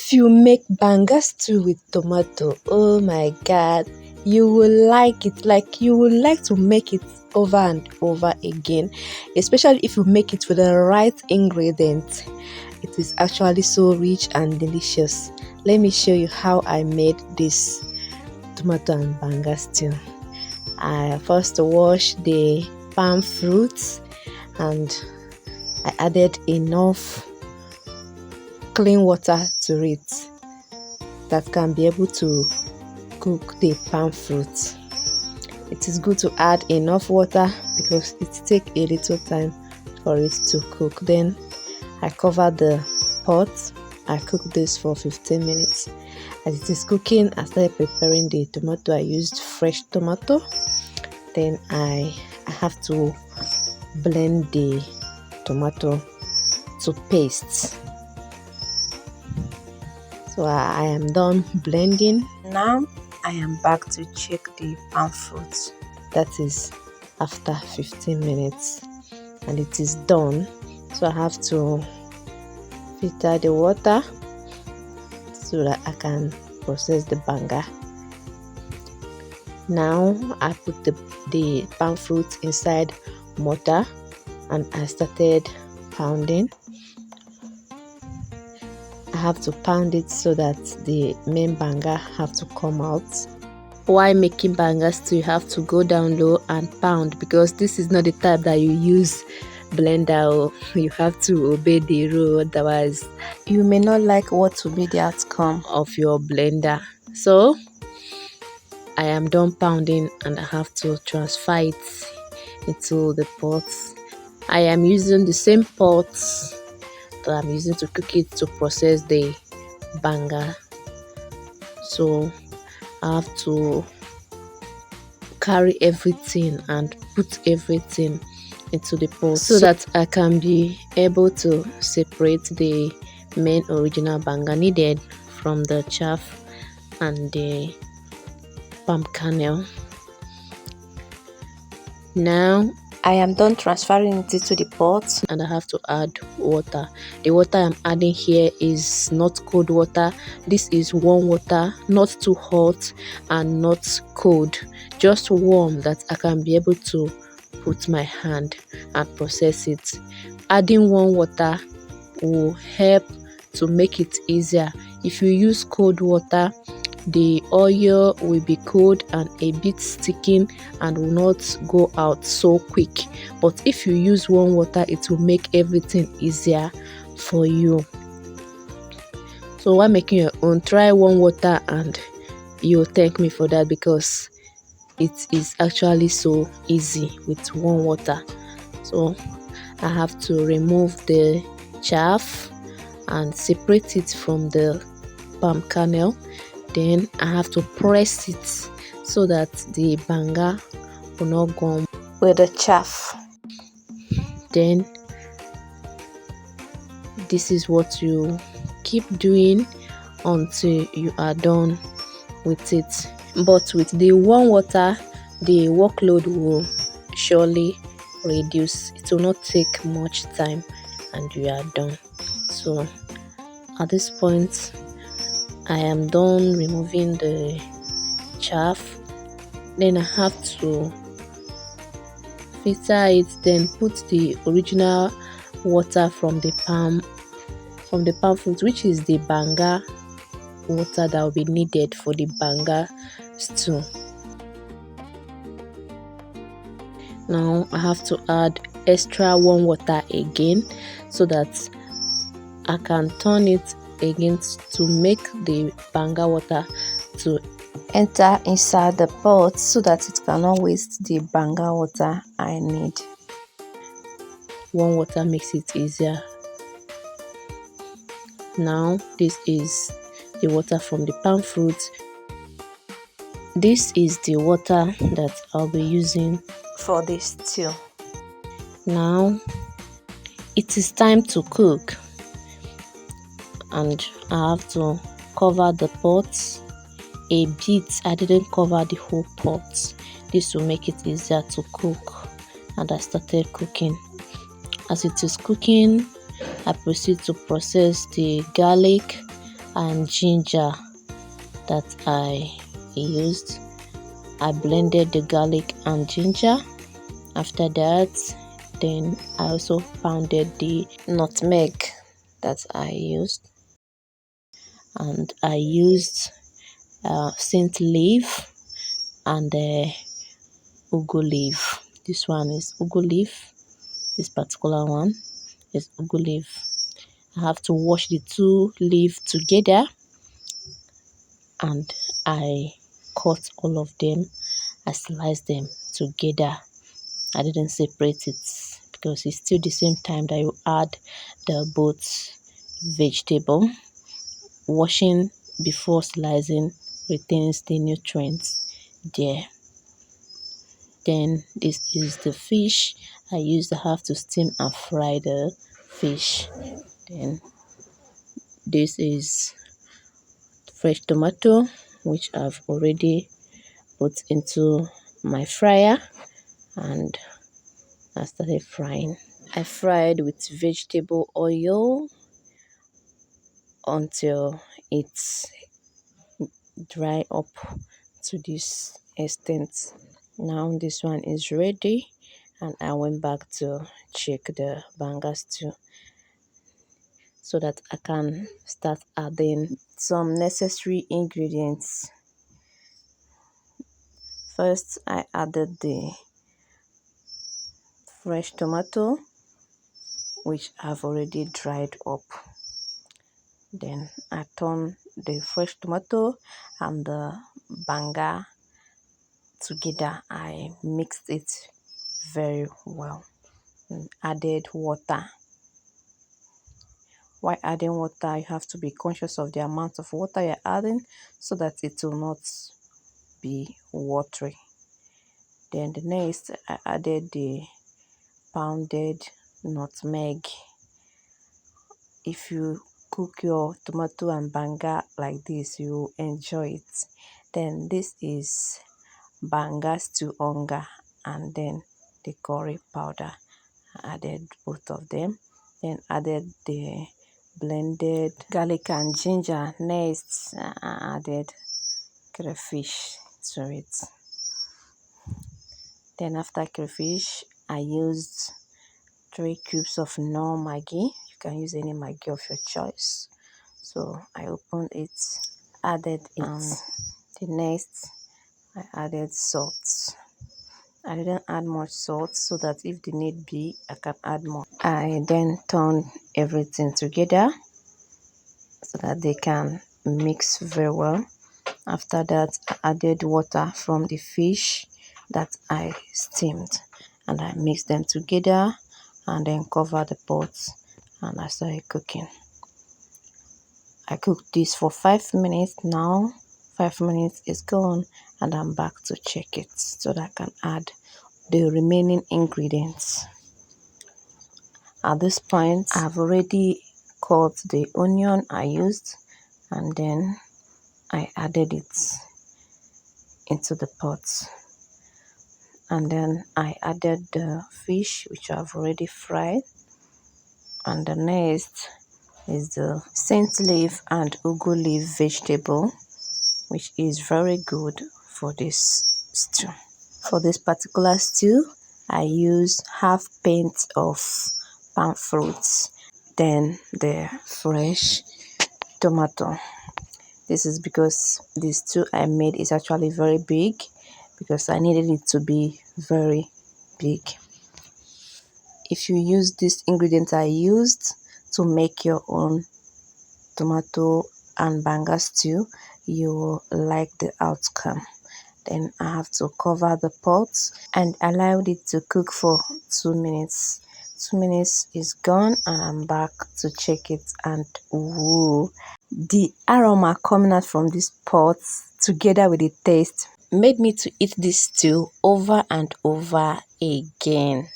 If you make banga stew with tomato, oh my god, you will like it. Like, you will like to make it over and over again, especially if you make it with the right ingredients. It is actually so rich and delicious. Let me show you how I made this tomato and banga stew. I first washed the palm fruits and I added enough clean water to it that can be able to cook the palm fruit. It is good to add enough water because it takes a little time for it to cook. Then I covered the pot. I cooked this for 15 minutes. As it is cooking, I started preparing the tomato. I used fresh tomato. Then I have to blend the tomato to paste. So I am done blending. Now I am back to check the palm fruit. That is after 15 minutes and it is done. So I have to filter the water so that I can process the banga. Now I put the palm fruit inside mortar and I started pounding. I have to pound it so that the main banga have to come out. While making banga stew, you have to go down low and pound because this is not the type that you use blender. You have to obey the rule, otherwise you may not like what will be the outcome of your blender. So I am done pounding and I have to transfer it into the pot. I am using the same pot that I'm using to cook it to process the banga. So I have to carry everything and put everything into the pot so that I can be able to separate the main original banga needed from the chaff and the palm kernel. Now I am done transferring it into the pot and I have to add water. The water I'm adding here is not cold water. This is warm water, not too hot and not cold, just warm that I can be able to put my hand and process it. Adding warm water will help to make it easier. If you use cold water, the oil will be cold and a bit sticking and will not go out so quick. But if you use warm water, it will make everything easier for you. So while making your own, try warm water and you'll thank me for that because it is actually so easy with warm water. So I have to remove the chaff and separate it from the palm kernel. Then I have to press it so that the banga will not gum with the chaff. Then this is what you keep doing until you are done with it. But with the warm water, the workload will surely reduce. It will not take much time and you are done. So at this point I am done removing the chaff. Then I have to filter it, then put the original water from the palm fruit, which is the banga water that will be needed for the banga stew. Now I have to add extra warm water again so that I can turn it again to make the banga water to enter inside the pot so that it cannot waste the banga water I need. Warm water makes it easier. Now this is the water from the palm fruit. This is the water that I'll be using for this stew. Now it is time to cook and I have to cover the pot a bit. I didn't cover the whole pot. This will make it easier to cook. And I started cooking. As it is cooking, I proceed to process the garlic and ginger that I used. I blended the garlic and ginger. After that, then I also pounded the nutmeg that I used, and I used scent leaf and ugu leaf. This one is ugu leaf. This particular one is ugu leaf. I have to wash the two leaves together, and I cut all of them. I sliced them together. I didn't separate it because it's still the same time that you add the both vegetable. Washing before slicing retains the nutrients there. Then this is the fish. I have to steam and fry the fish. Then this is fresh tomato, which I've already put into my fryer, and I started frying. I fried with vegetable oil until it's dry up to this extent. Now this one is ready, and I went back to check the banga stew so that I can start adding some necessary ingredients. First, I added the fresh tomato, which I've already dried up. Then I turned the fresh tomato and the banga together. I mixed it very well and added water. While adding water, you have to be conscious of the amount of water you're adding so that it will not be watery. Then the next, I added the pounded nutmeg. If you cook your tomato and banga like this, you will enjoy it. Then this is banga stew onga, and then the curry powder. I added both of them. Then added the blended garlic and ginger. Next, I added crayfish to it. Then after crayfish, I used 3 cubes of Knorr Maggi. You can use any Maggi of your choice. So I opened it, added it. The next, I added salt. I didn't add much salt so that if the need be, I can add more. I then turned everything together so that they can mix very well. After that, I added water from the fish that I steamed, and I mixed them together and then covered the pot, and I started cooking. I cooked this for 5 minutes. Now 5 minutes is gone, and I'm back to check it so that I can add the remaining ingredients. At this point, I've already cut the onion I used, and then I added it into the pot, and then I added the fish which I've already fried, and the next is the scent leaf and ugu leaf vegetable, which is very good for this stew. For this particular stew, I used half pint of palm fruits, then the fresh tomato. This is because the stew I made is actually very big, because I needed it to be very big. If you use this ingredient I used to make your own tomato and banga stew, you will like the outcome. Then I have to cover the pot and allowed it to cook for 2 minutes. 2 minutes is gone, and I'm back to check it, and woo, the aroma coming out from this pot together with the taste made me to eat this stew over and over again.